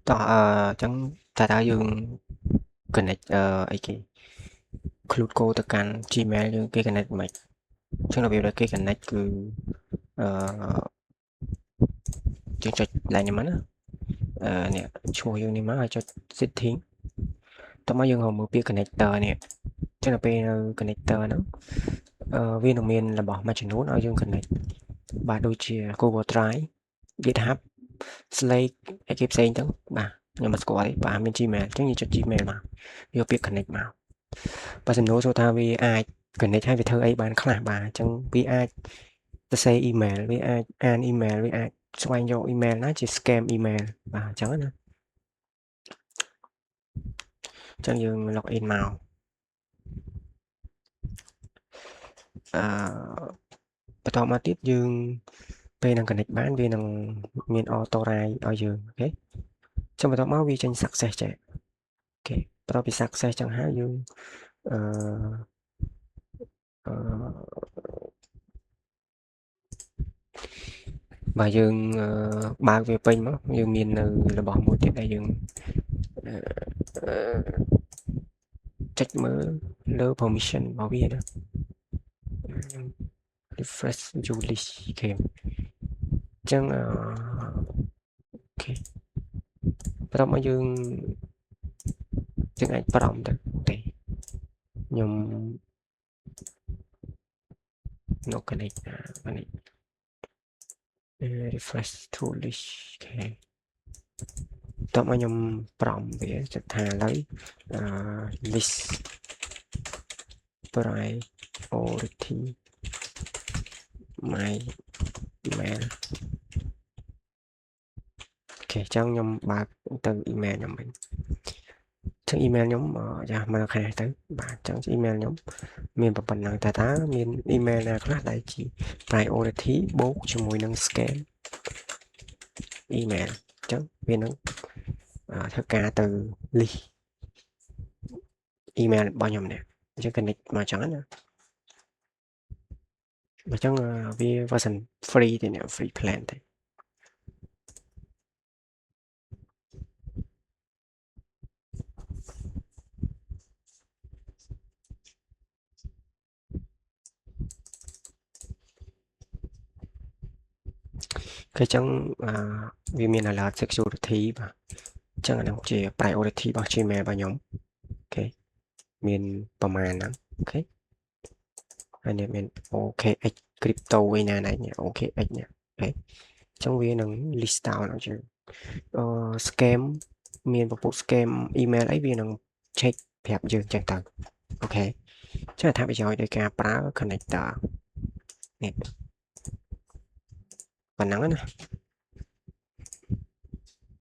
តោះចឹងតើយើង connect អីគេ include code ទៅកាន់ Gmail យើងគេ connect មិនអញ្ចឹងរបៀបដែលគេ connect គឺអឺយើងចុចឡើងនេះមកណានេះឈ្មោះយើងនេះមកហើយចុច setting តោះមកយើងមើលពាក្យ connector នេះអញ្ចឹងដល់ពេលនៅ connector ហ្នឹងវានឹងមានរបស់មួយចំនួនឲ្យយើង connect បាទដូចជា Google Drive GitHub Slack អីគេផ្សេងទៅបាទខ្ញុំមិនស្គាល់ទេបាទមាន Gmail អញ្ចឹងយើងចុច Gmail មកយកពាក្យ connect មកបើសំណួរសួរថាវាអាច connect ហើយវាធ្វើអីបានខ្លះបាទអញ្ចឹងវាអាចសរសេរ email វាអាចអាន email វាអាចស្វែងយក email ណាជា scam email បាទអញ្ចឹងណាអញ្ចឹងយើង log in មកបន្តមកទៀតយើងពេលនឹង connect បានវានឹងមាន auto write ឲ្យយើងអូខេចឹងបន្ទាប់មកវាចេញ success ចេះអូខេបន្ទាប់ពី success ចឹងហើយយើងអឺបើយើងបើកវាពេញមកយើងមាននៅរបស់មួយទៀតដែលយើងចុចមើលលើ permission របស់វាណា refresh Julie គេអញ្ចឹងអូខេបន្ទាប់មកយើងអាចប្រំទៅទេខ្ញុំ no connect refresh Julie គេបន្ទាប់មកខ្ញុំប្រំវាចុចថាឥឡូវlist priority my email អូខេអញ្ចឹងខ្ញុំបើកទៅ email ខ្ញុំវិញចឹង email ខ្ញុំយ៉ាមើលខាងទៅបាទអញ្ចឹង email ខ្ញុំមានប៉ុណ្ណឹងតើមាន email ណាខ្លះដែលជា priority បូកជាមួយនឹង scam email អញ្ចឹងវានឹងធ្វើការទៅ list email របស់ខ្ញុំនេះអញ្ចឹង connect មកចឹងណាអញ្ចឹងវា version free ទេនេះ free plan ទេគឺអញ្ចឹងវាមាន alert security បាទអញ្ចឹងអាហ្នឹងជា priority របស់ Gmail របស់ខ្ញុំអូខេមានប្រមាណហ្នឹងអូខេហើយនេះមាន OKX crypto ឯណានេះ OKX នេះអូខេអញ្ចឹងវានឹង list down អញ្ចឹងscam មានពពុះ scam email អីវានឹង check ប្រាប់យើងអញ្ចឹងទៅអូខេចឹងអត្ថប្រយោជន៍នៃការប្រើ connector នេះប៉ុណ្ណឹងណា